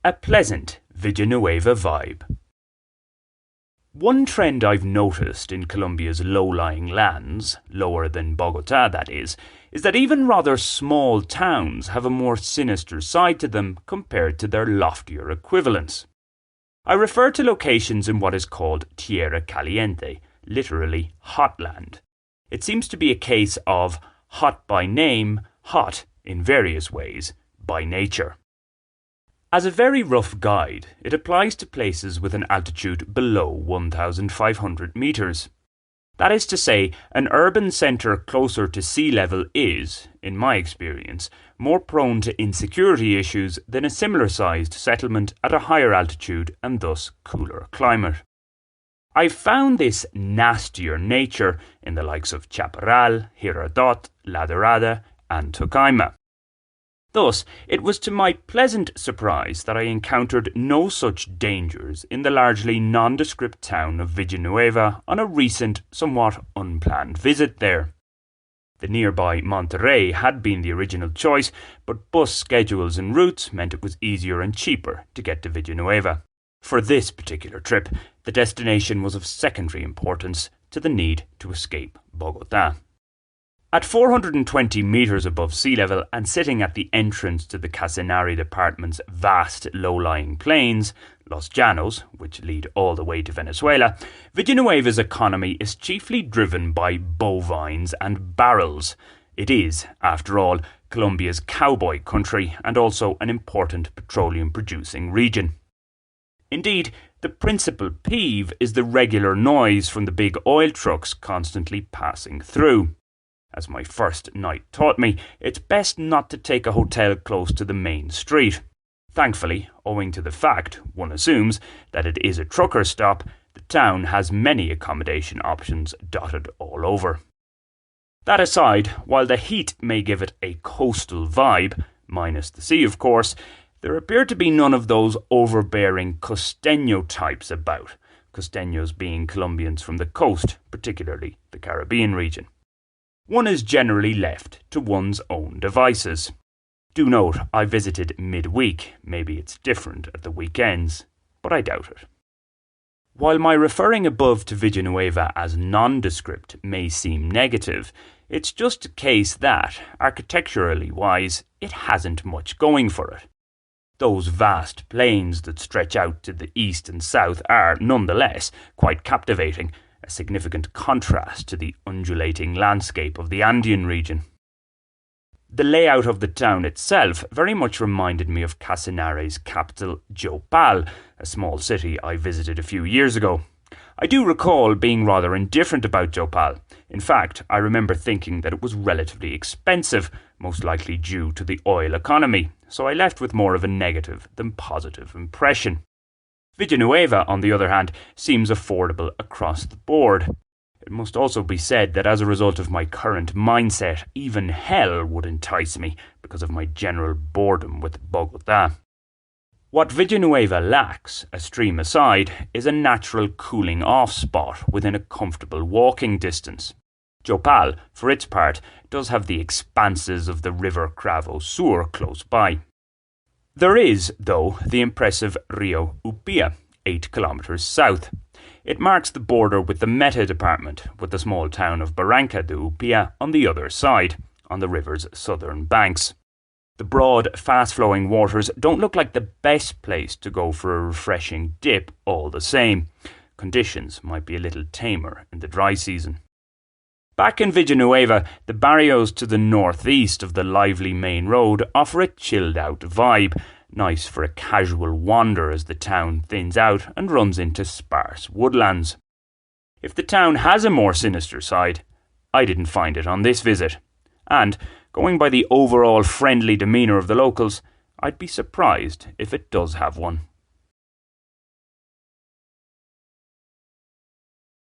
a pleasant Villanueva vibe. One trend I've noticed in Colombia's low-lying lands, lower than Bogotá that is that even rather small towns have a more sinister side to them compared to their loftier equivalents. I refer to locations in what is called Tierra Caliente, literally hot land. It seems to be a case of hot by name, hot in various ways, by nature. As a very rough guide, it applies to places with an altitude below 1,500 metres. That is to say, an urban centre closer to sea level is, in my experience, more prone to insecurity issues than a similar-sized settlement at a higher altitude and thus cooler climate. I've found this nastier nature in the likes of Chaparral, Girardot, La Dorada and Tocaima. Thus, it was to my pleasant surprise that I encountered no such dangers in the largely nondescript town of Villanueva on a recent, somewhat unplanned visit there. The nearby Monterrey had been the original choice, but bus schedules and routes meant it was easier and cheaper to get to Villanueva. For this particular trip, the destination was of secondary importance to the need to escape Bogotá. At 420 metres above sea level and sitting at the entrance to the Casanare department's vast low-lying plains, Los Llanos, which lead all the way to Venezuela, Villanueva's economy is chiefly driven by bovines and barrels. It is, after all, Colombia's cowboy country and also an important petroleum-producing region. Indeed, the principal peeve is the regular noise from the big oil trucks constantly passing through. As my first night taught me, it's best not to take a hotel close to the main street. Thankfully, owing to the fact, one assumes, that it is a trucker stop, the town has many accommodation options dotted all over. That aside, while the heat may give it a coastal vibe, minus the sea of course, there appear to be none of those overbearing costeño types about, costeños being Colombians from the coast, particularly the Caribbean region. One is generally left to one's own devices. Do note, I visited midweek, maybe it's different at the weekends, but I doubt it. While my referring above to Villanueva as nondescript may seem negative, it's just a case that, architecturally wise, it hasn't much going for it. Those vast plains that stretch out to the east and south are, nonetheless, quite captivating, a significant contrast to the undulating landscape of the Andean region. The layout of the town itself very much reminded me of Casanare's capital, Yopal, a small city I visited a few years ago. I do recall being rather indifferent about Yopal. In fact, I remember thinking that it was relatively expensive, most likely due to the oil economy, so I left with more of a negative than positive impression. Villanueva, on the other hand, seems affordable across the board. It must also be said that as a result of my current mindset, even hell would entice me because of my general boredom with Bogotá. What Villanueva lacks, a stream aside, is a natural cooling off spot within a comfortable walking distance. Yopal, for its part, does have the expanses of the river Cravo Sur close by. There is, though, the impressive Rio Upia, 8 kilometres south. It marks the border with the Meta department, with the small town of Barranca de Upia on the other side, on the river's southern banks. The broad, fast-flowing waters don't look like the best place to go for a refreshing dip all the same. Conditions might be a little tamer in the dry season. Back in Villanueva, the barrios to the northeast of the lively main road offer a chilled-out vibe, nice for a casual wander as the town thins out and runs into sparse woodlands. If the town has a more sinister side, I didn't find it on this visit. And, going by the overall friendly demeanour of the locals, I'd be surprised if it does have one.